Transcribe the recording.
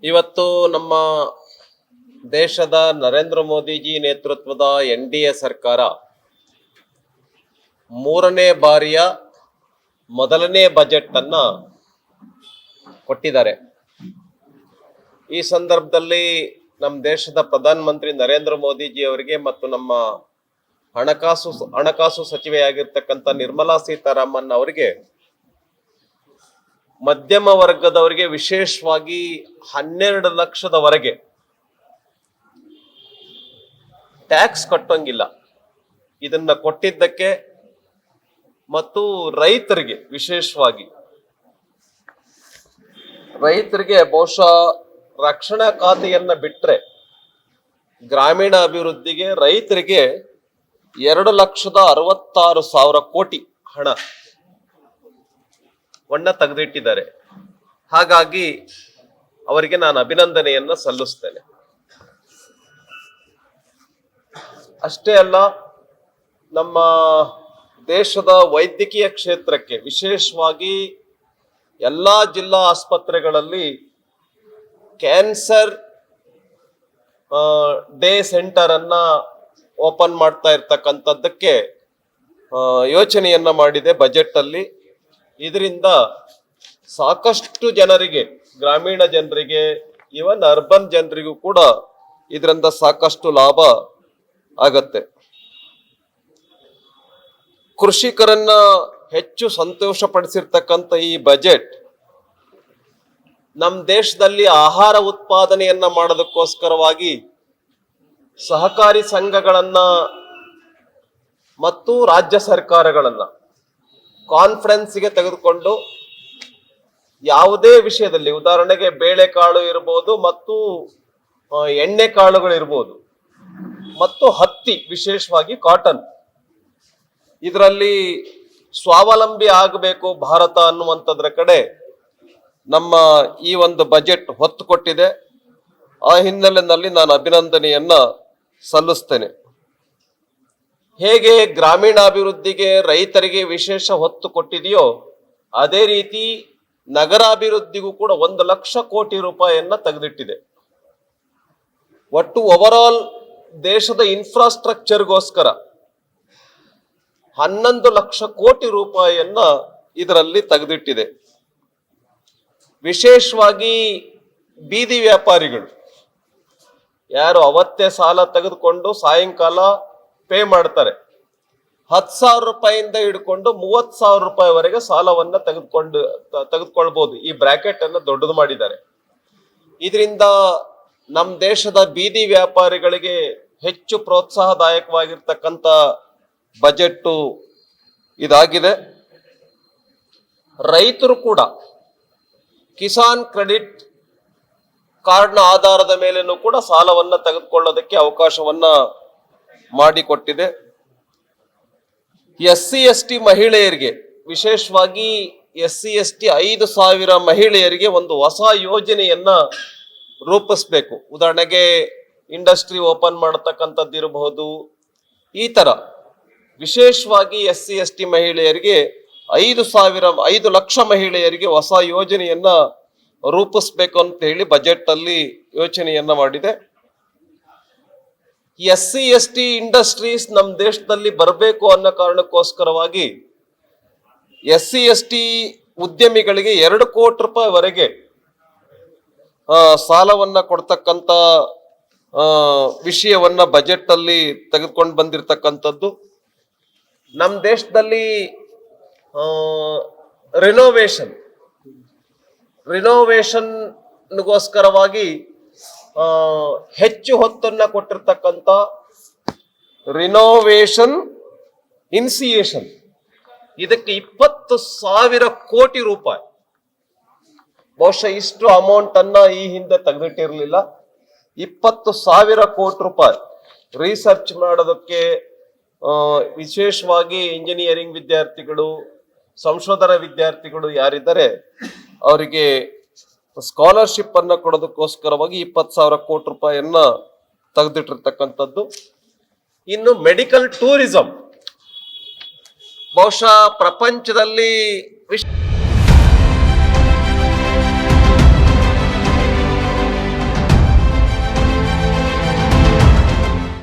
ಇವತ್ತು ನಮ್ಮ ದೇಶದ ನರೇಂದ್ರ ಮೋದಿಜಿ ನೇತೃತ್ವದ NDA ಸರ್ಕಾರ ಮೂರನೇ ಬಾರಿಯ ಮೊದಲನೇ ಬಜೆಟ್ ಅನ್ನ ಕೊಟ್ಟಿದ್ದಾರೆ. ಈ ಸಂದರ್ಭದಲ್ಲಿ ನಮ್ಮ ದೇಶದ ಪ್ರಧಾನ ಮಂತ್ರಿ ನರೇಂದ್ರ ಮೋದಿಜಿ ಅವರಿಗೆ ಮತ್ತು ನಮ್ಮ ಹಣಕಾಸು ಸಚಿವೆಯಾಗಿರ್ತಕ್ಕಂಥ ನಿರ್ಮಲಾ ಸೀತಾರಾಮನ್ ಅವರಿಗೆ ಮಧ್ಯಮ ವರ್ಗದವರಿಗೆ ವಿಶೇಷವಾಗಿ 12 ಲಕ್ಷದವರೆಗೆ ಟ್ಯಾಕ್ಸ್ ಕಟ್ಟೋಂಗಿಲ್ಲ. ಇದನ್ನ ಕೊಟ್ಟಿದ್ದಕ್ಕೆ ಮತ್ತು ರೈತರಿಗೆ ವಿಶೇಷವಾಗಿ ರೈತರಿಗೆ ಬಹುಶಃ ರಕ್ಷಣಾ ಖಾತೆಯನ್ನ ಬಿಟ್ರೆ ಗ್ರಾಮೀಣ ಅಭಿವೃದ್ಧಿಗೆ ರೈತರಿಗೆ 2,66,000 ಕೋಟಿ ಹಣವನ್ನ ತೆಗೆದಿಟ್ಟಿದ್ದಾರೆ. ಹಾಗಾಗಿ ಅವರಿಗೆ ನಾನು ಅಭಿನಂದನೆಯನ್ನ ಸಲ್ಲಿಸ್ತೇನೆ. ಅಷ್ಟೇ ಅಲ್ಲ, ನಮ್ಮ ದೇಶದ ವೈದ್ಯಕೀಯ ಕ್ಷೇತ್ರಕ್ಕೆ ವಿಶೇಷವಾಗಿ ಎಲ್ಲಾ ಜಿಲ್ಲಾ ಆಸ್ಪತ್ರೆಗಳಲ್ಲಿ ಕ್ಯಾನ್ಸರ್ ಡೇ ಸೆಂಟರ್ ಅನ್ನ ಓಪನ್ ಮಾಡ್ತಾ ಇರ್ತಕ್ಕಂಥದ್ದಕ್ಕೆ ಯೋಚನೆಯನ್ನ ಮಾಡಿದೆ ಬಜೆಟ್ ಅಲ್ಲಿ. ಇದರಿಂದ ಸಾಕಷ್ಟು ಜನರಿಗೆ, ಗ್ರಾಮೀಣ ಜನರಿಗೆ, ಇವನ್ ಅರ್ಬನ್ ಜನರಿಗೂ ಕೂಡ ಇದರಿಂದ ಸಾಕಷ್ಟು ಲಾಭ ಆಗತ್ತೆ. ಕೃಷಿಕರನ್ನ ಹೆಚ್ಚು ಸಂತೋಷ ಪಡಿಸಿರ್ತಕ್ಕಂಥ ಈ ಬಜೆಟ್ ನಮ್ಮ ದೇಶದಲ್ಲಿ ಆಹಾರ ಉತ್ಪಾದನೆಯನ್ನ ಮಾಡೋದಕ್ಕೋಸ್ಕರವಾಗಿ ಸಹಕಾರಿ ಸಂಘಗಳನ್ನ ಮತ್ತು ರಾಜ್ಯ ಸರ್ಕಾರಗಳನ್ನ ಕಾನ್ಫರೆನ್ಸ್ಗೆ ತೆಗೆದುಕೊಂಡು ಯಾವುದೇ ವಿಷಯದಲ್ಲಿ, ಉದಾಹರಣೆಗೆ ಬೇಳೆಕಾಳು ಇರ್ಬೋದು ಮತ್ತು ಎಣ್ಣೆ ಕಾಳುಗಳು ಇರ್ಬೋದು ಮತ್ತು ಹತ್ತಿ, ವಿಶೇಷವಾಗಿ ಕಾಟನ್, ಇದರಲ್ಲಿ ಸ್ವಾವಲಂಬಿ ಆಗಬೇಕು ಭಾರತ ಅನ್ನುವಂಥದ್ರ ಕಡೆ ನಮ್ಮ ಈ ಒಂದು ಬಜೆಟ್ ಹೊತ್ತು ಕೊಟ್ಟಿದೆ. ಆ ಹಿನ್ನೆಲೆಯಲ್ಲಿ ನಾನು ಅಭಿನಂದನೆಯನ್ನ ಸಲ್ಲಿಸ್ತೇನೆ. ಹೇಗೆ ಗ್ರಾಮೀಣಾಭಿವೃದ್ಧಿಗೆ ರೈತರಿಗೆ ವಿಶೇಷ ಹೊತ್ತು ಕೊಟ್ಟಿದೆಯೋ ಅದೇ ರೀತಿ ನಗರಾಭಿವೃದ್ಧಿಗೂ ಕೂಡ 1,00,000 ಕೋಟಿ ರೂಪಾಯಿಯನ್ನ ತೆಗೆದಿಟ್ಟಿದೆ. ಒಟ್ಟು ಓವರ್ ಆಲ್ ದೇಶದ ಇನ್ಫ್ರಾಸ್ಟ್ರಕ್ಚರ್ಗೋಸ್ಕರ 11 ಲಕ್ಷ ಕೋಟಿ ರೂಪಾಯಿಯನ್ನ ಇದರಲ್ಲಿ ತೆಗೆದಿಟ್ಟಿದೆ. ವಿಶೇಷವಾಗಿ ಬೀದಿ ವ್ಯಾಪಾರಿಗಳು ಯಾರು ಅವತ್ತೇ ಸಾಲ ತೆಗೆದುಕೊಂಡು ಸಾಯಂಕಾಲ ಪೇ ಮಾಡ್ತಾರೆ, 10,000 ರೂಪಾಯಿಯಿಂದ ಹಿಡ್ಕೊಂಡು 30,000 ರೂಪಾಯಿವರೆಗೆ ಸಾಲವನ್ನ ತೆಗೆದುಕೊಳ್ಬಹುದು. ಈ ಬ್ರಾಕೆಟ್ ಅನ್ನ ದೊಡ್ಡದು ಮಾಡಿದ್ದಾರೆ. ಇದರಿಂದ ನಮ್ಮ ದೇಶದ ಬೀದಿ ವ್ಯಾಪಾರಿಗಳಿಗೆ ಹೆಚ್ಚು ಪ್ರೋತ್ಸಾಹದಾಯಕವಾಗಿರ್ತಕ್ಕಂಥ ಬಜೆಟ್ ಇದಾಗಿದೆ. ರೈತರು ಕೂಡ ಕಿಸಾನ್ ಕ್ರೆಡಿಟ್ ಕಾರ್ಡ್ನ ಆಧಾರದ ಮೇಲೇನೂ ಕೂಡ ಸಾಲವನ್ನ ತೆಗೆದುಕೊಳ್ಳೋದಕ್ಕೆ ಅವಕಾಶವನ್ನ ಮಾಡಿಕೊಟ್ಟಿದೆ. SC/ST ಮಹಿಳೆಯರಿಗೆ, ವಿಶೇಷವಾಗಿ SC/ST 5,000 ಮಹಿಳೆಯರಿಗೆ ಒಂದು ಹೊಸ ಯೋಜನೆಯನ್ನ ರೂಪಿಸ್ಬೇಕು. ಉದಾಹರಣೆಗೆ ಇಂಡಸ್ಟ್ರಿ ಓಪನ್ ಮಾಡತಕ್ಕಂಥದ್ದು ಇರಬಹುದು. ಈ ತರ ವಿಶೇಷವಾಗಿ SC/ST ಮಹಿಳೆಯರಿಗೆ 5 ಲಕ್ಷ ಮಹಿಳೆಯರಿಗೆ ಹೊಸ ಯೋಜನೆಯನ್ನ ರೂಪಿಸ್ಬೇಕು ಅಂತ ಹೇಳಿ ಬಜೆಟ್ ಅಲ್ಲಿ ಯೋಚನೆಯನ್ನ ಮಾಡಿದೆ. SC/ST ಇಂಡಸ್ಟ್ರೀಸ್ ನಮ್ಮ ದೇಶದಲ್ಲಿ ಬರಬೇಕು ಅನ್ನೋ ಕಾರಣಕ್ಕೋಸ್ಕರವಾಗಿ SC/ST ಉದ್ಯಮಿಗಳಿಗೆ 2 ಕೋಟಿ ರೂಪಾಯಿವರೆಗೆ ಸಾಲವನ್ನ ಕೊಡ್ತಕ್ಕಂಥ ವಿಷಯವನ್ನ ಬಜೆಟ್ ಅಲ್ಲಿ ತೆಗೆದುಕೊಂಡು ಬಂದಿರತಕ್ಕಂಥದ್ದು. ನಮ್ಮ ದೇಶದಲ್ಲಿ ರಿನೋವೇಷನ್ಗೋಸ್ಕರವಾಗಿ ಹೆಚ್ಚು ಹೊತ್ತನ್ನ ಕೊಟ್ಟಿರ್ತಕ್ಕಂಥ ರಿನೋವೇಷನ್ ಇನಿಸಿಯೇಷನ್, ಇದಕ್ಕೆ 20,000 ಕೋಟಿ ರೂಪಾಯಿ. ಬಹುಶಃ ಇಷ್ಟು ಅಮೌಂಟ್ ಅನ್ನ ಈ ಹಿಂದೆ ತೆಗೆದಿಟ್ಟಿರಲಿಲ್ಲ. 20,000 ಕೋಟಿ ರೂಪಾಯಿ ರಿಸರ್ಚ್ ಮಾಡೋದಕ್ಕೆ, ವಿಶೇಷವಾಗಿ ಇಂಜಿನಿಯರಿಂಗ್ ವಿದ್ಯಾರ್ಥಿಗಳು, ಸಂಶೋಧನಾ ವಿದ್ಯಾರ್ಥಿಗಳು ಯಾರಿದ್ದಾರೆ ಅವರಿಗೆ ಸ್ಕಾಲರ್ಶಿಪ್ ಅನ್ನ ಕೊಡೋದಕ್ಕೋಸ್ಕರವಾಗಿ 20,000 ಕೋಟಿ ರೂಪಾಯಿಯನ್ನ ತೆಗೆದಿಟ್ಟಿರ್ತಕ್ಕಂಥದ್ದು. ಇನ್ನು ಮೆಡಿಕಲ್ ಟೂರಿಸಂ ಬಹುಶಃ ಪ್ರಪಂಚದಲ್ಲಿ